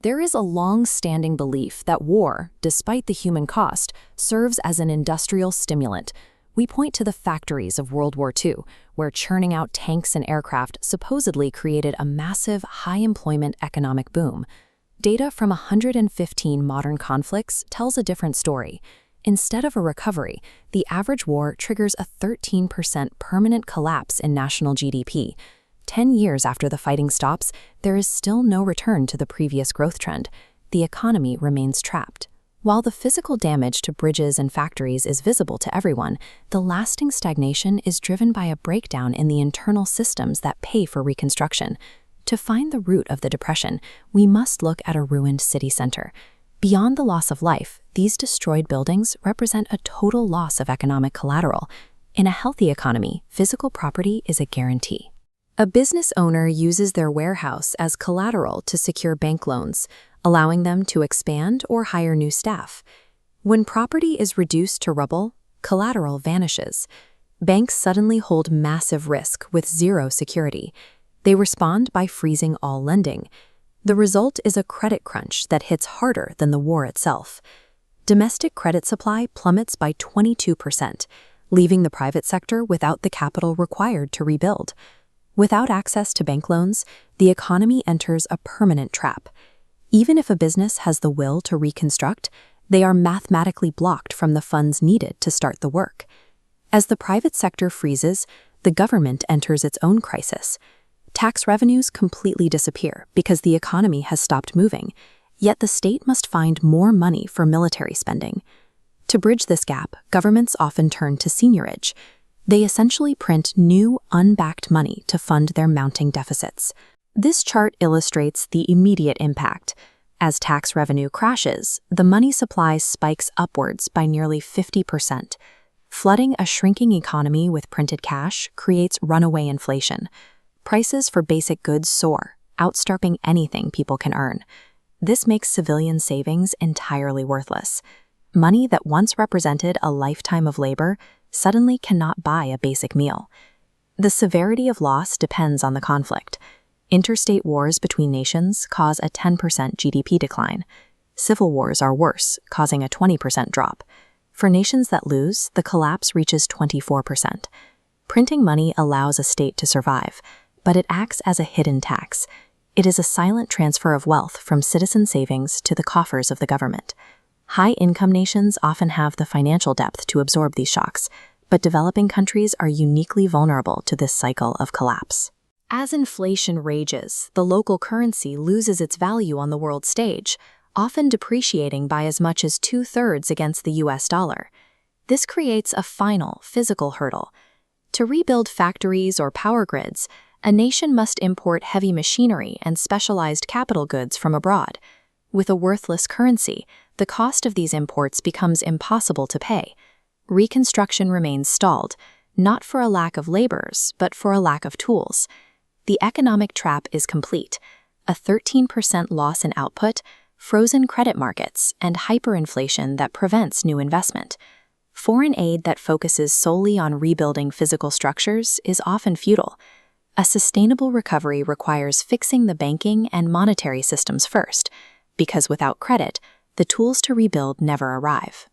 There is a long-standing belief that war, despite the human cost, serves as an industrial stimulant. We point to the factories of World War II, where churning out tanks and aircraft supposedly created a massive, high-employment economic boom. Data from 115 modern conflicts tells a different story. Instead of a recovery, the average war triggers a 13% permanent collapse in national GDP. 10 years after the fighting stops, there is still no return to the previous growth trend. The economy remains trapped. While the physical damage to bridges and factories is visible to everyone, the lasting stagnation is driven by a breakdown in the internal systems that pay for reconstruction. To find the root of the depression, we must look at a ruined city center. Beyond the loss of life, these destroyed buildings represent a total loss of economic collateral. In a healthy economy, physical property is a guarantee. A business owner uses their warehouse as collateral to secure bank loans, allowing them to expand or hire new staff. When property is reduced to rubble, collateral vanishes. Banks suddenly hold massive risk with zero security. They respond by freezing all lending. The result is a credit crunch that hits harder than the war itself. Domestic credit supply plummets by 22%, leaving the private sector without the capital required to rebuild. Without access to bank loans, the economy enters a permanent trap. Even if a business has the will to reconstruct, they are mathematically blocked from the funds needed to start the work. As the private sector freezes, the government enters its own crisis. Tax revenues completely disappear because the economy has stopped moving, yet the state must find more money for military spending. To bridge this gap, governments often turn to seigniorage. They essentially print new, unbacked money to fund their mounting deficits. This chart illustrates the immediate impact. As tax revenue crashes, the money supply spikes upwards by nearly 50%. Flooding a shrinking economy with printed cash creates runaway inflation. Prices for basic goods soar, outstripping anything people can earn. This makes civilian savings entirely worthless. Money that once represented a lifetime of labor suddenly cannot buy a basic meal. The severity of loss depends on the conflict. Interstate wars between nations cause a 10% GDP decline. Civil wars are worse, causing a 20% drop. For nations that lose, the collapse reaches 24%. Printing money allows a state to survive, but it acts as a hidden tax. It is a silent transfer of wealth from citizen savings to the coffers of the government. High-income nations often have the financial depth to absorb these shocks, but developing countries are uniquely vulnerable to this cycle of collapse. As inflation rages, the local currency loses its value on the world stage, often depreciating by as much as 2/3 against the US dollar. This creates a final, physical hurdle. To rebuild factories or power grids, a nation must import heavy machinery and specialized capital goods from abroad. With a worthless currency, the cost of these imports becomes impossible to pay. Reconstruction remains stalled, not for a lack of laborers, but for a lack of tools. The economic trap is complete: a 13% loss in output, frozen credit markets, and hyperinflation that prevents new investment. Foreign aid that focuses solely on rebuilding physical structures is often futile. A sustainable recovery requires fixing the banking and monetary systems first, because without credit, the tools to rebuild never arrive.